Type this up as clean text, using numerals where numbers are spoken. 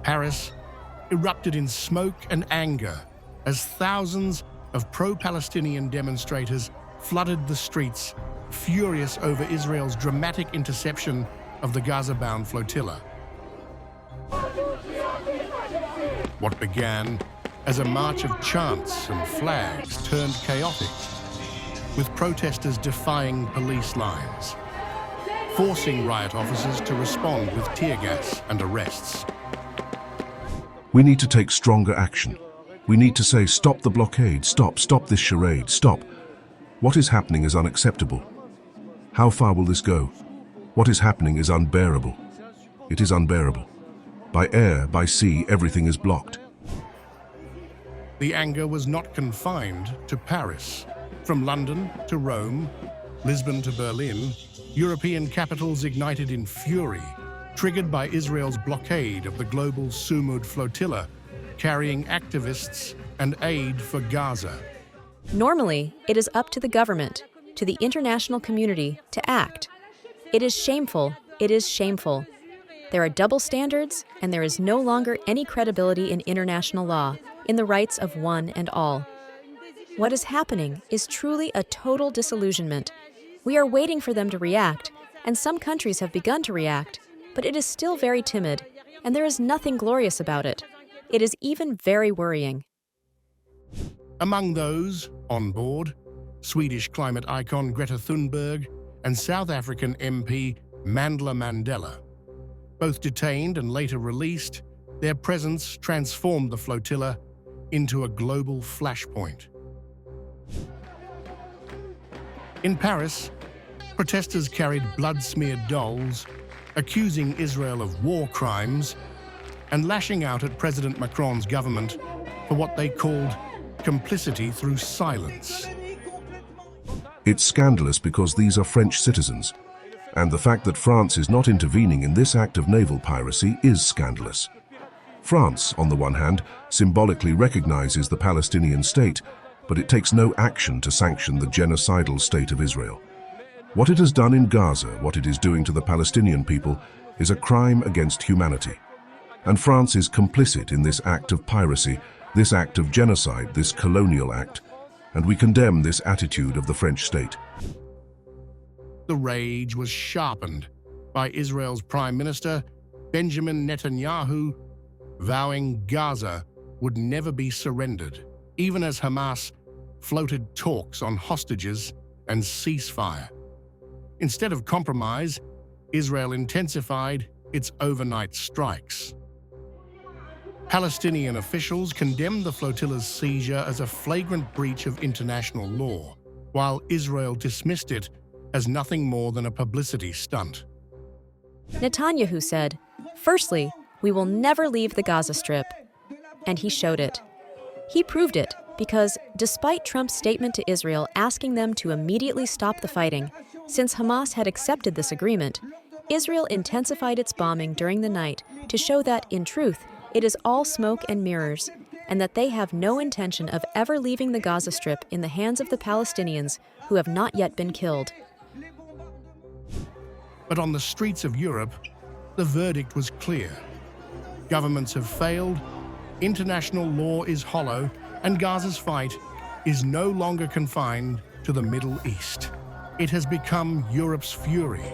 Paris erupted in smoke and anger as thousands of pro-Palestinian demonstrators flooded the streets, furious over Israel's dramatic interception of the Gaza-bound flotilla. What began as a march of chants and flags turned chaotic, with protesters defying police lines, forcing riot officers to respond with tear gas and arrests. We need to take stronger action. We need to say, stop the blockade, stop this charade, stop. What is happening is unacceptable. How far will this go? What is happening is unbearable. It is unbearable. By air, by sea, everything is blocked. The anger was not confined to Paris. From London to Rome, Lisbon to Berlin, European capitals ignited in fury, triggered by Israel's blockade of the Global Sumud Flotilla, carrying activists and aid for Gaza. Normally, it is up to the government, to the international community, to act. It is shameful. It is shameful. There are double standards, and there is no longer any credibility in international law, in the rights of one and all. What is happening is truly a total disillusionment. We are waiting for them to react, and some countries have begun to react, but it is still very timid, and there is nothing glorious about it. It is even very worrying. Among those on board, Swedish climate icon Greta Thunberg and South African MP Mandla. Both detained and later released, their presence transformed the flotilla into a global flashpoint. In Paris, protesters carried blood-smeared dolls, accusing Israel of war crimes and lashing out at President Macron's government for what they called complicity through silence. It's scandalous because these are French citizens, and the fact that France is not intervening in this act of naval piracy is scandalous. France, on the one hand, symbolically recognizes the Palestinian state, but it takes no action to sanction the genocidal state of Israel. What it has done in Gaza, what it is doing to the Palestinian people, is a crime against humanity. And France is complicit in this act of piracy, this act of genocide, this colonial act, and we condemn this attitude of the French state. The rage was sharpened by Israel's Prime Minister, Benjamin Netanyahu, vowing Gaza would never be surrendered, even as Hamas floated talks on hostages and ceasefire. Instead of compromise, Israel intensified its overnight strikes. Palestinian officials condemned the flotilla's seizure as a flagrant breach of international law, while Israel dismissed it as nothing more than a publicity stunt. Netanyahu said, "Firstly, we will never leave the Gaza Strip." And he showed it. He proved it because, despite Trump's statement to Israel asking them to immediately stop the fighting, since Hamas had accepted this agreement, Israel intensified its bombing during the night to show that, in truth, it is all smoke and mirrors, and that they have no intention of ever leaving the Gaza Strip in the hands of the Palestinians who have not yet been killed. But on the streets of Europe, the verdict was clear. Governments have failed, international law is hollow, and Gaza's fight is no longer confined to the Middle East. It has become Europe's fury,